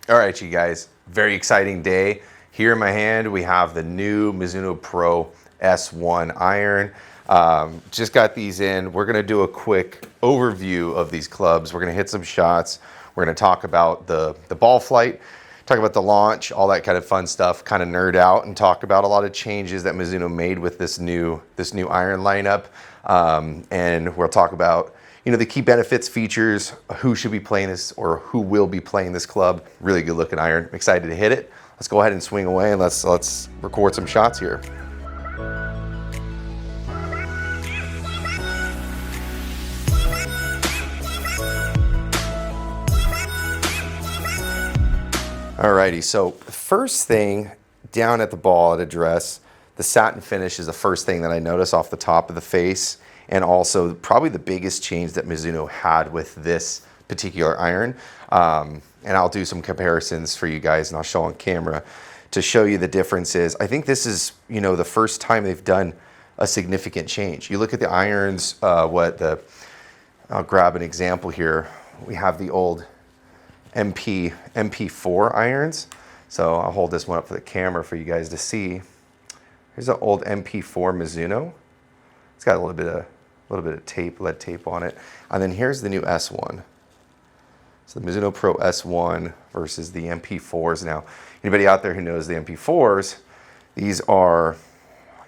All right, you guys, very exciting day. Here in my hand, we have the new Mizuno Pro S1 iron. Just got these in. We're gonna do a quick overview of these clubs. We're gonna hit some shots. We're gonna talk about the ball flight, talk about the launch, all that kind of fun stuff, kind of nerd out and talk about a lot of changes that Mizuno made with this new iron lineup. And we'll talk about the key benefits, features, who should be playing this or who will be playing this club. Really good looking iron. Excited to hit it. Let's go ahead and swing away and let's record some shots here. Alrighty, so first thing down at the ball at address, the satin finish is the first thing that I notice off the top of the face. And also probably the biggest change that Mizuno had with this particular iron. And I'll do some comparisons for you guys and I'll show on camera to show you the differences. I think this is, the first time they've done a significant change. You look at the irons, I'll grab an example here. We have the old MP4 irons. So I'll hold this one up for the camera for you guys to see. Here's an old MP4 Mizuno. It's got a little bit of tape, lead tape on it. And then here's the new S1. So the Mizuno Pro S1 versus the MP4s. Now, anybody out there who knows the MP4s, these are,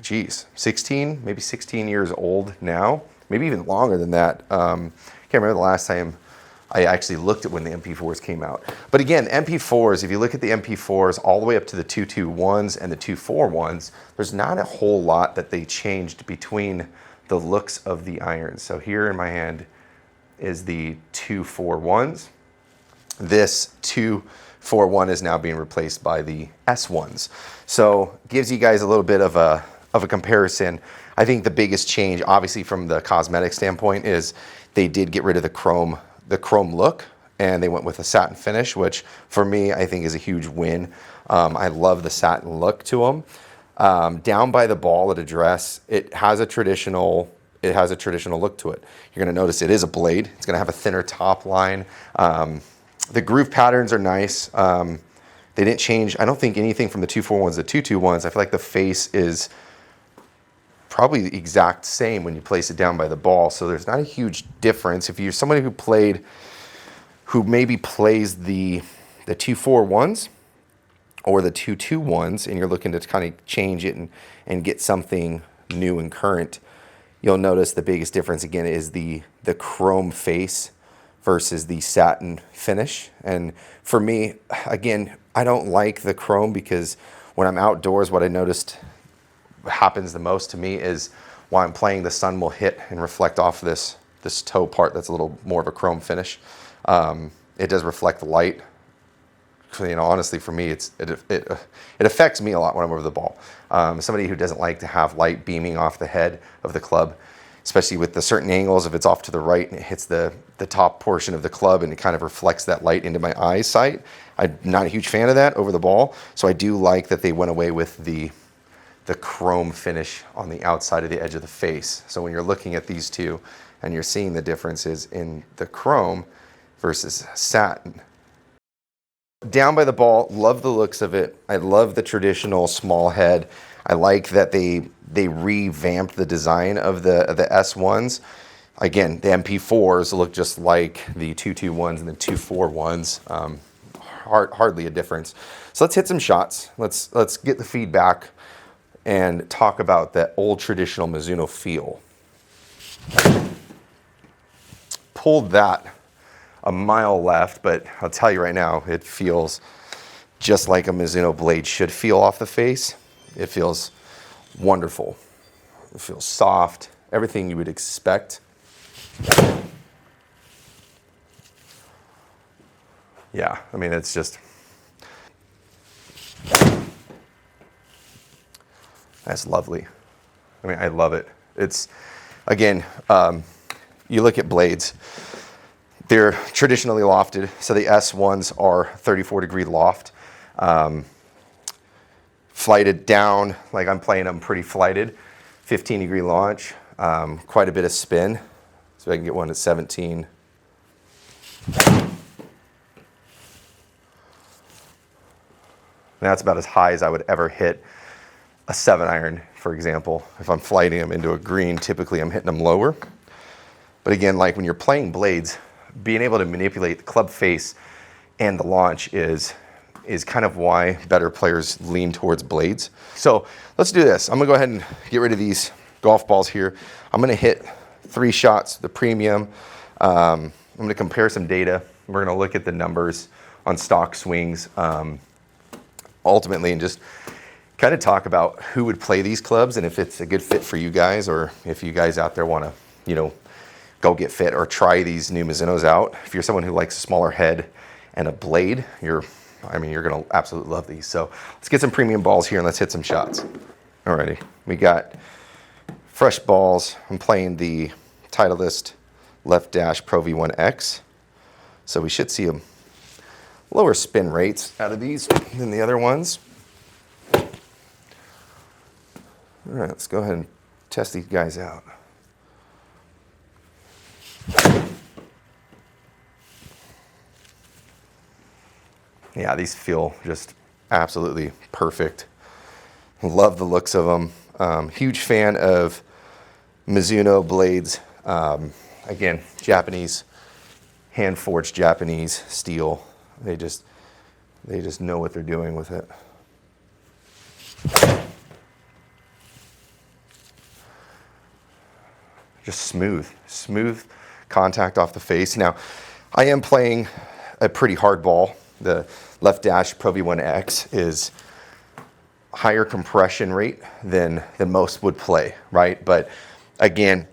16, maybe 16 years old now, maybe even longer than that. Can't remember the last time I actually looked at when the MP4s came out. But again, MP4s, if you look at the MP4s all the way up to the 221s and the 241s, there's not a whole lot that they changed between the looks of the irons. So here in my hand is the 241s. This 241 is now being replaced by the S1s. So gives you guys a little bit of a comparison. I think the biggest change, obviously from the cosmetic standpoint, is they did get rid of the chrome look and they went with a satin finish, which for me I think is a huge win. I love the satin look to them. Down by the ball at address, it has a traditional look to it. You're going to notice it is a blade. It's going to have a thinner top line. The groove patterns are nice. They didn't change, I don't think, anything from the 241s to 221s. I feel like the face is probably the exact same when you place it down by the ball. So there's not a huge difference. If you're somebody who maybe plays the 241s or the 221s and you're looking to kind of change it and get something new and current, you'll notice the biggest difference again is the chrome face versus the satin finish. And for me, again, I don't like the chrome because when I'm outdoors, what I noticed happens the most to me is while I'm playing, the sun will hit and reflect off this toe part that's a little more of a chrome finish. It does reflect the light. Honestly, for me, it affects me a lot when I'm over the ball. Somebody who doesn't like to have light beaming off the head of the club, especially with the certain angles, if it's off to the right and it hits the top portion of the club and it kind of reflects that light into my eyesight. I'm not a huge fan of that over the ball. So I do like that they went away with the chrome finish on the outside of the edge of the face. So when you're looking at these two and you're seeing the differences in the chrome versus satin. Down by the ball, love the looks of it. I love the traditional small head. I like that they revamped the design of the S1s. Again, the MP4s look just like the 221s and the 241s. Hardly a difference. So let's hit some shots. Let's get the feedback and talk about that old traditional Mizuno feel. Pulled that a mile left, but I'll tell you right now, it feels just like a Mizuno blade should feel off the face. It feels wonderful. It feels soft, everything you would expect. Yeah, I mean, it's just, that's lovely. I mean, I love it. It's, again, you look at blades, they're traditionally lofted. So the S1s are 34-degree loft. Flighted down, like I'm playing them pretty flighted. 15-degree launch, quite a bit of spin. So I can get one at 17. And that's about as high as I would ever hit a 7-iron, for example. If I'm flighting them into a green, typically I'm hitting them lower. But again, like when you're playing blades, being able to manipulate the club face and the launch is kind of why better players lean towards blades. So let's do this. I'm gonna go ahead and get rid of these golf balls here. I'm gonna hit 3 shots, the premium. I'm gonna compare some data. We're gonna look at the numbers on stock swings ultimately, and just kind of talk about who would play these clubs and if it's a good fit for you guys, or if you guys out there wanna, go get fit or try these new Mizunos out. If you're someone who likes a smaller head and a blade, you're gonna absolutely love these. So let's get some premium balls here and let's hit some shots. Alrighty, we got fresh balls. I'm playing the Titleist Left Dash Pro V1X. So we should see lower spin rates out of these than the other ones. All right, let's go ahead and test these guys out. Yeah, these feel just absolutely perfect. Love the looks of them. Huge fan of Mizuno blades. Again, Japanese, hand-forged Japanese steel. They just know what they're doing with it. Just smooth contact off the face. Now, I am playing a pretty hard ball. The Left Dash Pro V1X is higher compression rate than most would play, right? But again,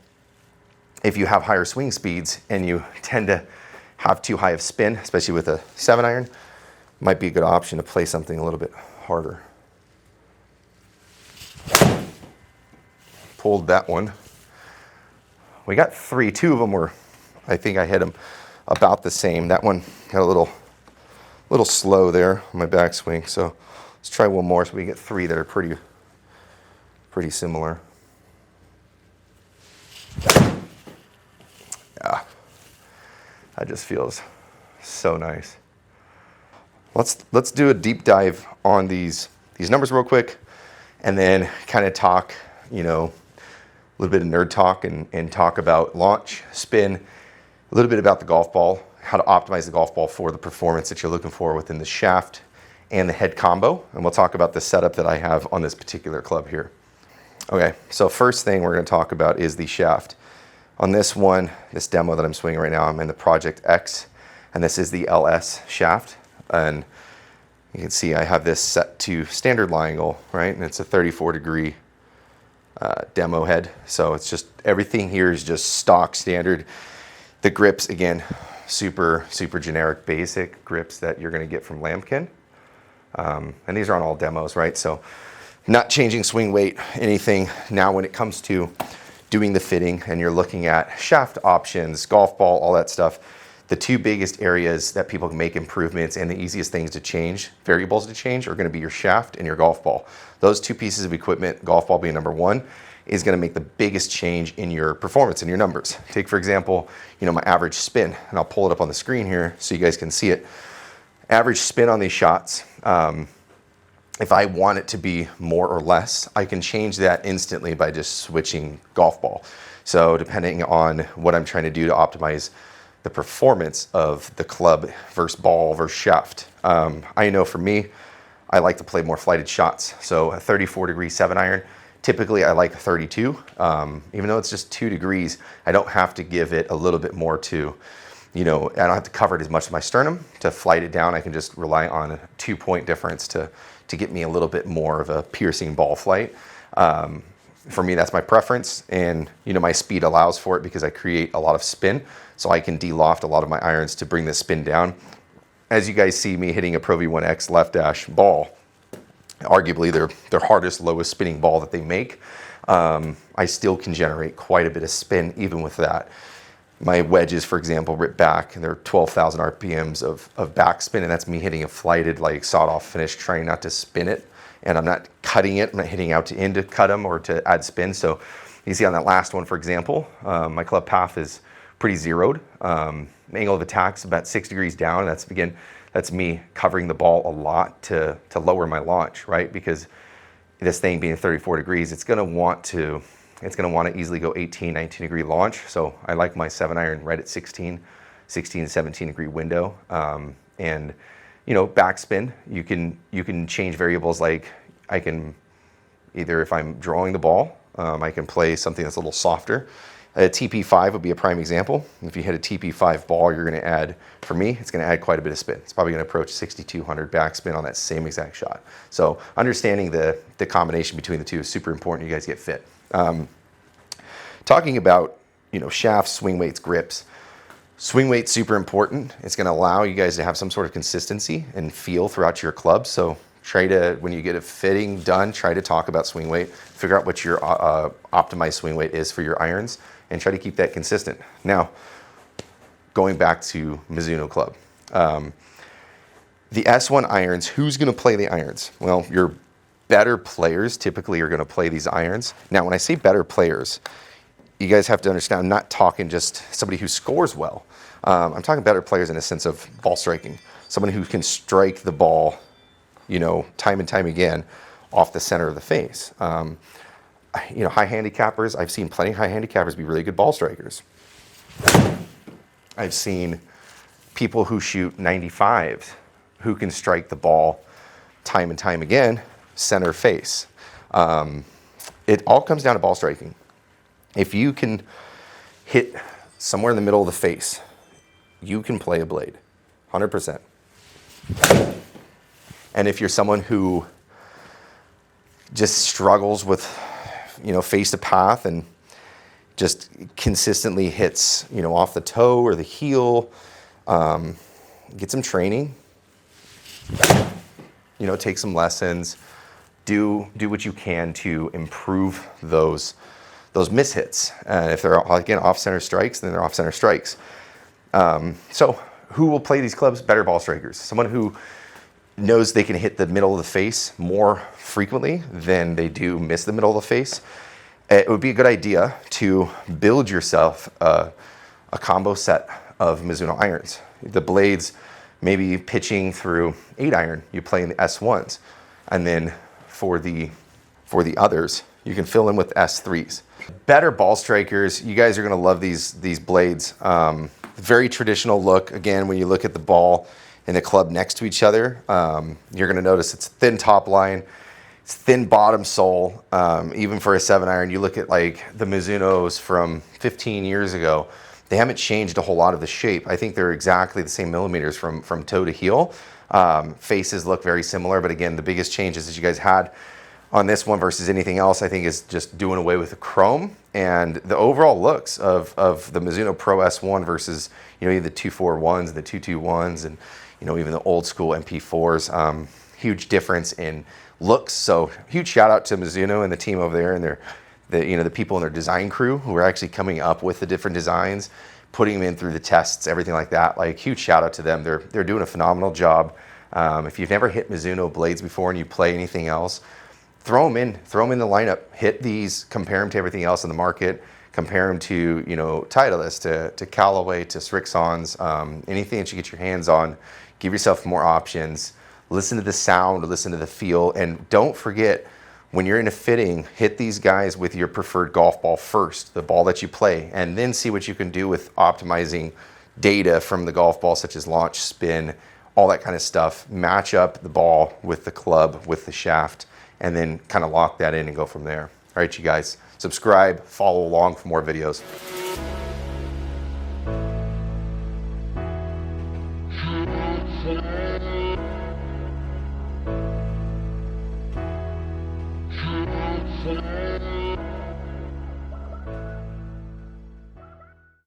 if you have higher swing speeds and you tend to have too high of spin, especially with a 7-iron, might be a good option to play something a little bit harder. Pulled that one. We got 3. 2 of them were, I think I hit them about the same. That one got a little slow there on my backswing. So let's try one more so we get 3 that are pretty similar. Yeah, that just feels so nice. Let's do a deep dive on these numbers real quick, and then kind of talk, a little bit of nerd talk and talk about launch, spin, a little bit about the golf ball, how to optimize the golf ball for the performance that you're looking for within the shaft and the head combo. And we'll talk about the setup that I have on this particular club here. Okay, so first thing we're gonna talk about is the shaft. On this one, this demo that I'm swinging right now, I'm in the Project X, and this is the LS shaft. And you can see I have this set to standard lie angle, right? And it's a 34-degree demo head. So it's just, everything here is just stock standard. The grips, again, super generic, basic grips that you're gonna get from Lambkin. And these are on all demos, right? So not changing swing weight, anything. Now when it comes to doing the fitting and you're looking at shaft options, golf ball, all that stuff, the 2 biggest areas that people can make improvements and the easiest things to change, variables to change, are gonna be your shaft and your golf ball. Those 2 pieces of equipment, golf ball being number 1, is gonna make the biggest change in your performance and your numbers. Take, for example, my average spin, and I'll pull it up on the screen here so you guys can see it. Average spin on these shots, if I want it to be more or less, I can change that instantly by just switching golf ball. So depending on what I'm trying to do to optimize the performance of the club versus ball versus shaft. I know for me, I like to play more flighted shots. So a 34-degree 7-iron, typically I like a 32. Even though it's just 2 degrees, I don't have to give it a little bit more to, I don't have to cover it as much as my sternum to flight it down. I can just rely on a 2-point difference to get me a little bit more of a piercing ball flight. For me, that's my preference, and my speed allows for it because I create a lot of spin, so I can de-loft a lot of my irons to bring the spin down. As you guys see me hitting a Pro V1X Left Dash ball, arguably their hardest, lowest spinning ball that they make, I still can generate quite a bit of spin even with that. My wedges, for example, rip back, and they're 12,000 RPMs of backspin, and that's me hitting a flighted, like sawed-off finish, trying not to spin it. And I'm not cutting it, I'm not hitting out to in to cut them or to add spin. So you see on that last one, for example, my club path is pretty zeroed. Angle of attack is about 6 degrees down. That's, again, that's me covering the ball a lot to lower my launch, right? Because this thing being 34 degrees, it's gonna want to easily go 18, 19 degree launch. So I like my 7-iron right at 16 to 17 degree window. And you know, backspin, you can change variables. Like I can either, if I'm drawing the ball, I can play something that's a little softer. A TP5 would be a prime example. If you hit a TP5 ball, you're going to add, for me, it's going to add quite a bit of spin. It's probably going to approach 6,200 backspin on that same exact shot. So understanding the combination between the two is super important. You guys get fit. Talking about, you know, shafts, swing weights, grips. Swing weight's super important. It's going to allow you guys to have some sort of consistency and feel throughout your club. So try to, when you get a fitting done, try to talk about swing weight. Figure out what your optimized swing weight is for your irons, and try to keep that consistent. Now, going back to Mizuno Club. The S1 irons, who's going to play the irons? Well, your better players typically are going to play these irons. Now, when I say better players, you guys have to understand, I'm not talking just somebody who scores well. I'm talking better players in a sense of ball striking. Someone who can strike the ball, you know, time and time again off the center of the face. You know, high handicappers, I've seen plenty of high handicappers be really good ball strikers. I've seen people who shoot 95s who can strike the ball time and time again, center face. It all comes down to ball striking. If you can hit somewhere in the middle of the face, you can play a blade, 100%. And if you're someone who just struggles with, you know, face to path and just consistently hits, you know, off the toe or the heel, get some training, you know, take some lessons, do what you can to improve those mishits. If they're, again, off-center strikes, then they're off-center strikes. So who will play these clubs? Better ball strikers. Someone who knows they can hit the middle of the face more frequently than they do miss the middle of the face. It would be a good idea to build yourself a combo set of Mizuno irons. The blades, maybe pitching through 8-iron, you play in the S1s. And then for the others, you can fill in with S3s. Better ball strikers, you guys are going to love these blades. Very traditional look. Again, when you look at the ball and the club next to each other, you're going to notice it's thin top line, it's thin bottom sole. Even for a 7-iron, you look at like the Mizunos from 15 years ago, they haven't changed a whole lot of the shape. I think they're exactly the same millimeters from toe to heel. Faces look very similar, but again, the biggest changes that you guys had on this one versus anything else, I think, is just doing away with the chrome and the overall looks of the Mizuno Pro S1 versus, you know, the 241s and the 221s and, you know, even the old school MP4s. Huge difference in looks. So huge shout out to Mizuno and the team over there and the people in their design crew who are actually coming up with the different designs, putting them in through the tests, everything like that. Like, huge shout out to them. They're doing a phenomenal job. If you've never hit Mizuno blades before and you play anything else, throw them in the lineup. Hit these, compare them to everything else in the market. Compare them to, you know, Titleist, to Callaway, to Srixons, anything that you get your hands on. Give yourself more options. Listen to the sound, listen to the feel, and don't forget, when you're in a fitting, hit these guys with your preferred golf ball first, the ball that you play, and then see what you can do with optimizing data from the golf ball, such as launch, spin, all that kind of stuff. Match up the ball with the club, with the shaft, and then kind of lock that in and go from there. All right, you guys, subscribe, follow along for more videos. Yeah.